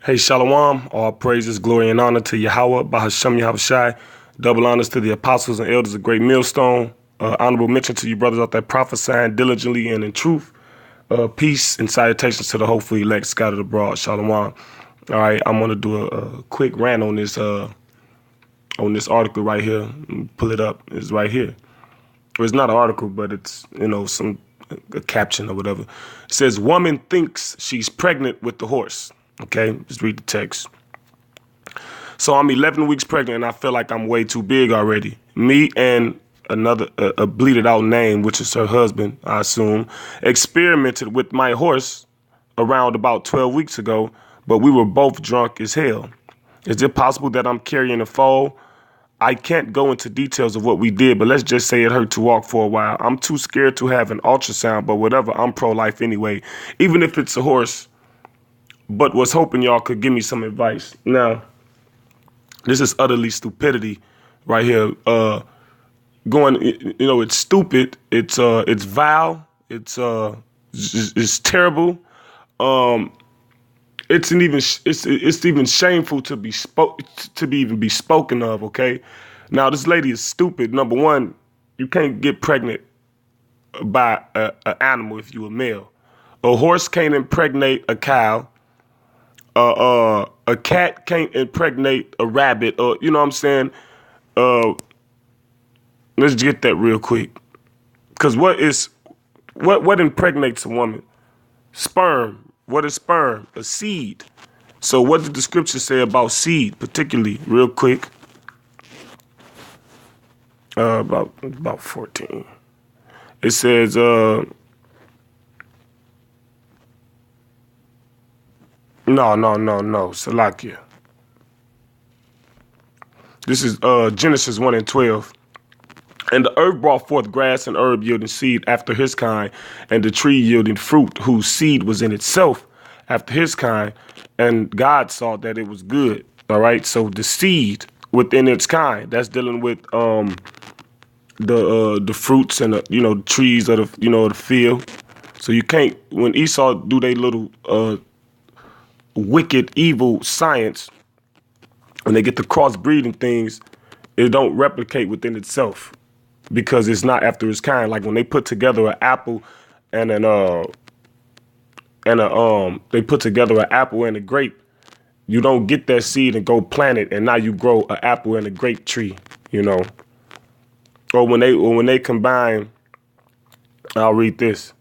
Hey, Shalom, all praises, glory, and honor to Yahweh, Bahashem Yahushai. Double honors to the apostles and elders of Great Millstone. Honorable mention to you brothers out there prophesying diligently and in truth. Peace and salutations to the hopefully elect scattered abroad. Shalom. All right, I'm going to do a quick rant on this article right here. Pull it up. It's right here. Well, it's not an article, but it's, a caption or whatever. It says, woman thinks she's pregnant with the horse. Okay, just read the text. So I'm 11 weeks pregnant and I feel like I'm way too big already. Me and another, a bleeded out name, which is her husband, I assume, experimented with my horse around about 12 weeks ago, but we were both drunk as hell. Is it possible that I'm carrying a foal? I can't go into details of what we did, but let's just say it hurt to walk for a while. I'm too scared to have an ultrasound, but whatever, I'm pro-life anyway, even if it's a horse. But was hoping y'all could give me some advice. Now, this is utterly stupidity right here. It's stupid. It's vile. It's terrible. It's even shameful to be even be spoken of. Okay. Now, this lady is stupid. Number one, you can't get pregnant by an animal if you're a male. A horse can't impregnate a cow. A cat can't impregnate a rabbit, or you know what I'm saying? Let's get that real quick. Because what impregnates a woman? Sperm. What is sperm? A seed. So what did the scripture say about seed, particularly, real quick? About 14. It says, No. Salakia. This is Genesis 1 and 12. And the earth brought forth grass and herb yielding seed after his kind, and the tree yielding fruit whose seed was in itself after his kind. And God saw that it was good. All right. So the seed within its kind, that's dealing with the fruits and the trees of the field. So you can't, when Esau do they little wicked, evil science, when they get the crossbreeding things, it don't replicate within itself because it's not after its kind. Like when they put together an apple and they put together an apple and a grape, you don't get that seed and go plant it and now you grow an apple and a grape tree, Or when they combine, I'll read this.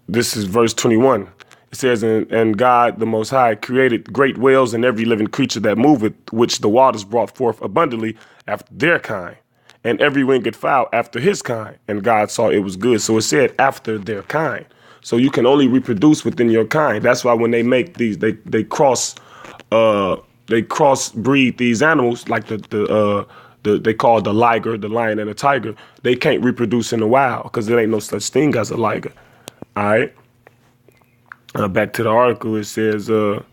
This is verse 21. It says, and God, the Most High, created great whales and every living creature that moveth, which the waters brought forth abundantly after their kind, and every winged fowl after his kind. And God saw it was good. So it said after their kind. So you can only reproduce within your kind. That's why when they make these, they crossbreed these animals, like they call the liger, the lion and the tiger. They can't reproduce in the wild because there ain't no such thing as a liger. All right. Back to the article, it says, I'll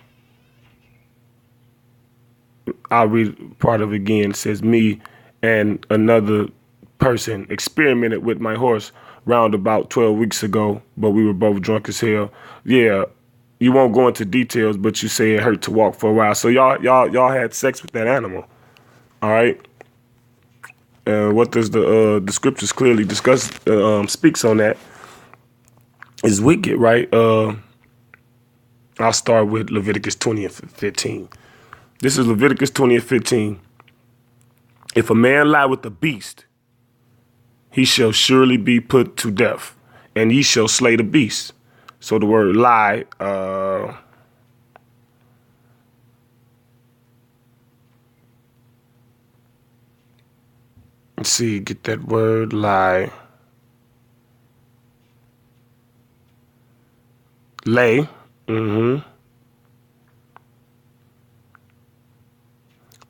read part of it again. It says, me and another person experimented with my horse round about 12 weeks ago, but we were both drunk as hell. Yeah, you won't go into details, but you say it hurt to walk for a while. So y'all had sex with that animal. All right. What does the scriptures clearly discuss, speaks on that is wicked, right? I'll start with Leviticus 20 and 15. This is Leviticus 20 and 15. If a man lie with a beast, he shall surely be put to death, and ye shall slay the beast. So the word lie, let's see, get that word lie. Lay.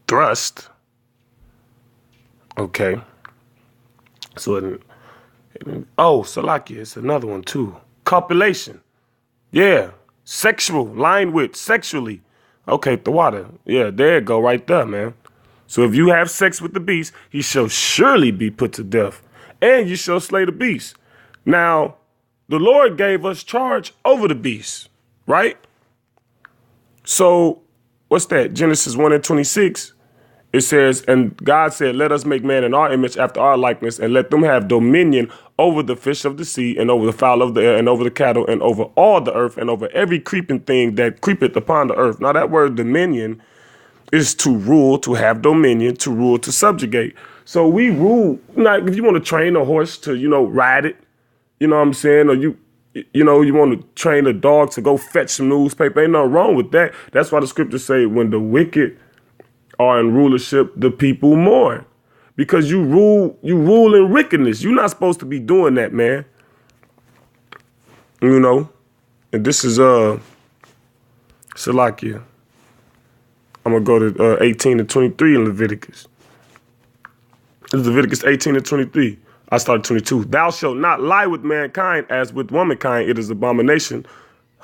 Thrust. Okay. So, Salakia, it's another one too. Copulation. Yeah. Sexual. Lying with. Sexually. Okay, the water. Yeah, there it go right there, man. So if you have sex with the beast, he shall surely be put to death, and you shall slay the beast. Now, the Lord gave us charge over the beast, right? So what's that? Genesis 1:26. It says, and God said, let us make man in our image after our likeness, and let them have dominion over the fish of the sea, and over the fowl of the air, and over the cattle, and over all the earth, and over every creeping thing that creepeth upon the earth. Now that word dominion is to rule, to have dominion, to rule, to subjugate. So we rule. Like if you want to train a horse to, ride it, you know what I'm saying? Or you want to train a dog to go fetch some newspaper. Ain't nothing wrong with that. That's why the scriptures say when the wicked are in rulership, the people mourn. Because you rule in wickedness. You're not supposed to be doing that, man. And this is Salakia. I'm gonna go to 18 to 23 in Leviticus. This is Leviticus 18 to 23. I started 22. Thou shalt not lie with mankind as with womankind. It is abomination.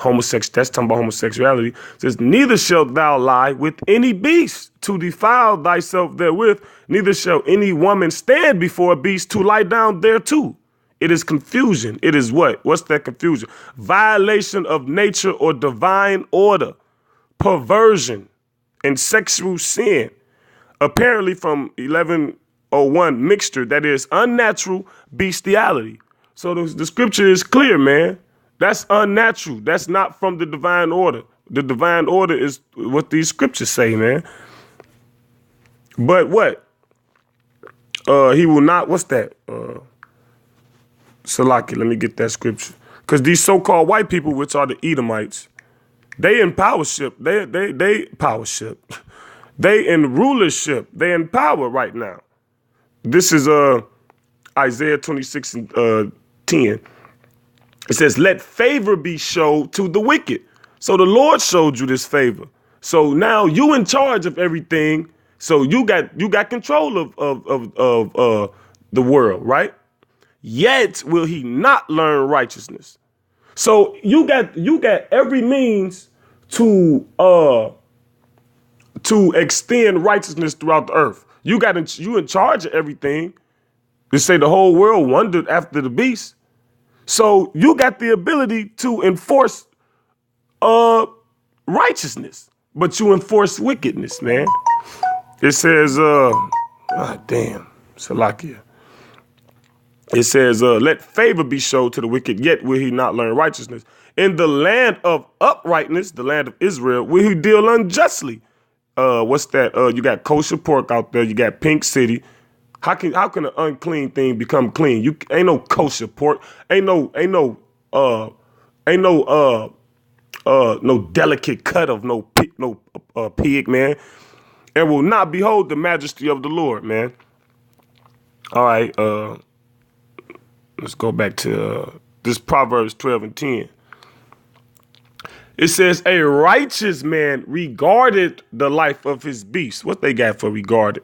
That's talking about homosexuality. It says, neither shalt thou lie with any beast to defile thyself therewith. Neither shall any woman stand before a beast to lie down thereto. It is confusion. It is what? What's that confusion? Violation of nature or divine order, perversion, and sexual sin. Apparently from 1101 mixture, that is unnatural bestiality. So the scripture is clear, man. That's unnatural. That's not from the divine order. The divine order is what these scriptures say, man. But what? He will not, what's that? Salaki, let me get that scripture. Because these so-called white people, which are the Edomites, they in powership. They powership. They in rulership. They in power right now. This is Isaiah 26 and 10. It says, let favor be showed to the wicked. So the Lord showed you this favor. So now you in charge of everything. So you got control of the world, right? Yet will he not learn righteousness. So you got every means to extend righteousness throughout the earth. You in charge of everything. They say the whole world wondered after the beast. So you got the ability to enforce righteousness, but you enforce wickedness, man. It says, Salakia. It says, let favor be showed to the wicked, yet will he not learn righteousness. In the land of uprightness, the land of Israel, will he deal unjustly. What's that? You got kosher pork out there. You got Pink City. How can an unclean thing become clean? You ain't no kosher pork. Ain't no delicate cut of no pig, man. And will not behold the majesty of the Lord, man. All right, let's go back to this Proverbs 12 and 10. It says, a righteous man regarded the life of his beast. What they got for regarded?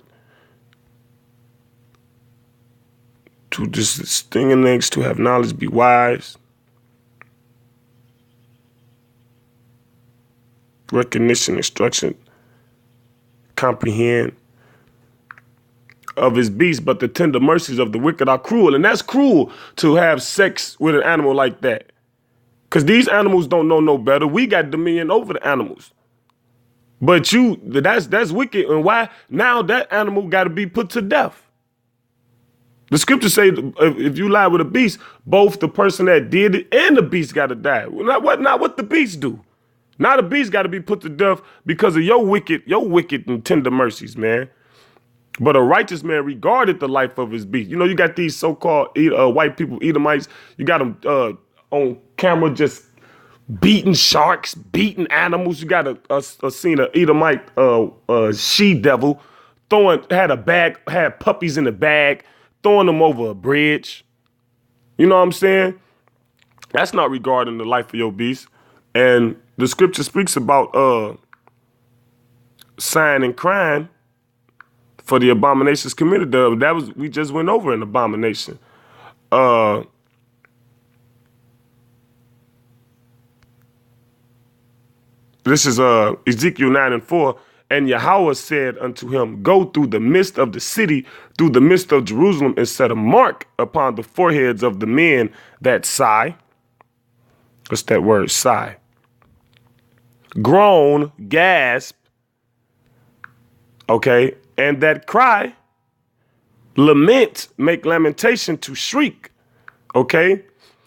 To distinguish things, to have knowledge, be wise. Recognition, instruction, comprehend of his beast, but the tender mercies of the wicked are cruel. And that's cruel to have sex with an animal like that. Because these animals don't know no better. We got dominion over the animals. But that's wicked. And why? Now that animal got to be put to death. The scriptures say if you lie with a beast, both the person that did it and the beast got to die. Not what the beast do. Now the beast got to be put to death because of your wicked and tender mercies, man. But a righteous man regarded the life of his beast. You got these so-called white people, Edomites. You got them on camera just beating sharks, beating animals. You got a scene of Edomite she-devil had puppies in the bag, throwing them over a bridge. You know what I'm saying? That's not regarding the life of your beast. And the scripture speaks about sighing and crying for the abominations committed. We just went over an abomination. This is Ezekiel 9 and 4. And Yahweh said unto him, go through the midst of the city, through the midst of Jerusalem, and set a mark upon the foreheads of the men that sigh. What's that word, sigh? groan, gasp, okay, and that cry, lament, make lamentation, to shriek, okay,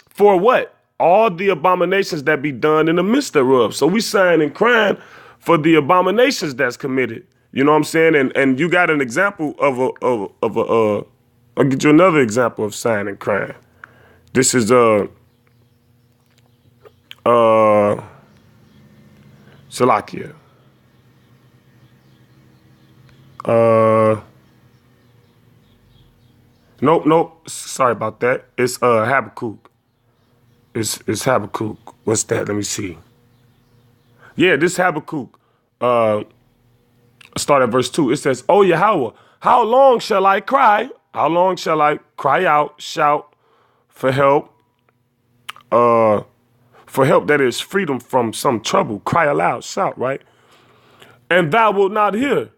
for what? All the abominations that be done in the midst thereof. So we sighing and crying for the abominations that's committed. You know what I'm saying? And you got an example I'll get you another example of sighing and crying. This is Salakia. Nope. Sorry about that. It's Habakkuk. It's Habakkuk. What's that? Let me see. Yeah, this Habakkuk. Start at verse 2. It says, "O Yahweh, how long shall I cry? How long shall I cry out, shout for help? For help that is freedom from some trouble. Cry aloud, shout, right? And thou wilt not hear.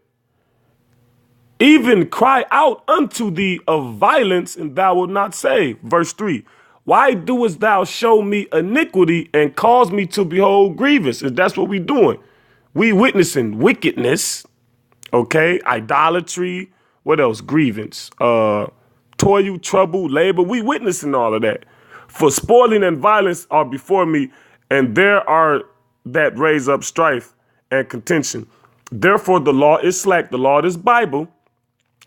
Even cry out unto thee of violence, and thou wilt not save." Verse 3. "Why doest thou show me iniquity and cause me to behold grievous?" And that's what we doing. We witnessing wickedness, okay? Idolatry. What else? Grievance. Toil, trouble, labor. We witnessing all of that. "For spoiling and violence are before me, and there are that raise up strife and contention. Therefore the law is slack, the law is Bible,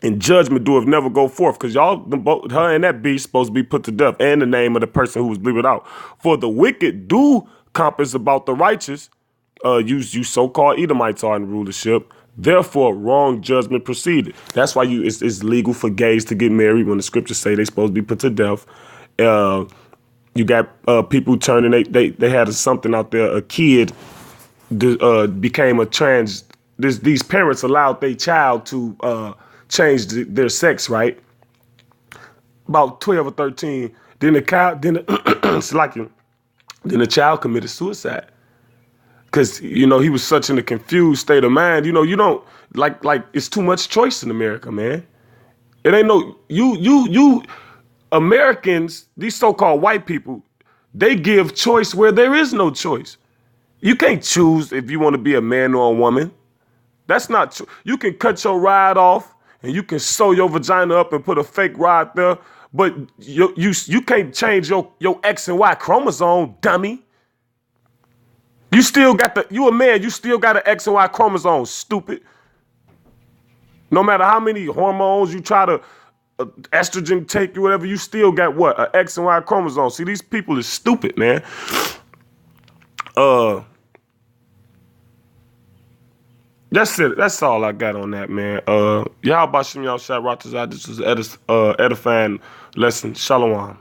and judgment doeth never go forth." Because y'all, both her and that beast supposed to be put to death, and the name of the person who was bleeped out. "For the wicked do compass about the righteous." You so-called Edomites are in rulership. "Therefore wrong judgment proceeded." That's why it's legal for gays to get married when the scriptures say they supposed to be put to death. You got people turning, they had something out there, a kid became a trans, these parents allowed their child to change their sex, right? About 12 or 13. Then it's like, then the child committed suicide. Because, he was such in a confused state of mind. You don't, like, it's too much choice in America, man. It ain't no, you Americans, these so-called white people, they give choice where there is no choice. You can't choose if you want to be a man or a woman. That's not true. You can cut your rod off and you can sew your vagina up and put a fake rod there, but you can't change your X and Y chromosome, dummy. You still got you a man, you still got an X and Y chromosome, stupid. No matter how many hormones you try to estrogen take or whatever, you still got what? An X and Y chromosome. See, these people is stupid, man. That's it. That's all I got on that, man. Y'all about Shem Y'all Shot Rotters. This was edifying lesson. Shalom.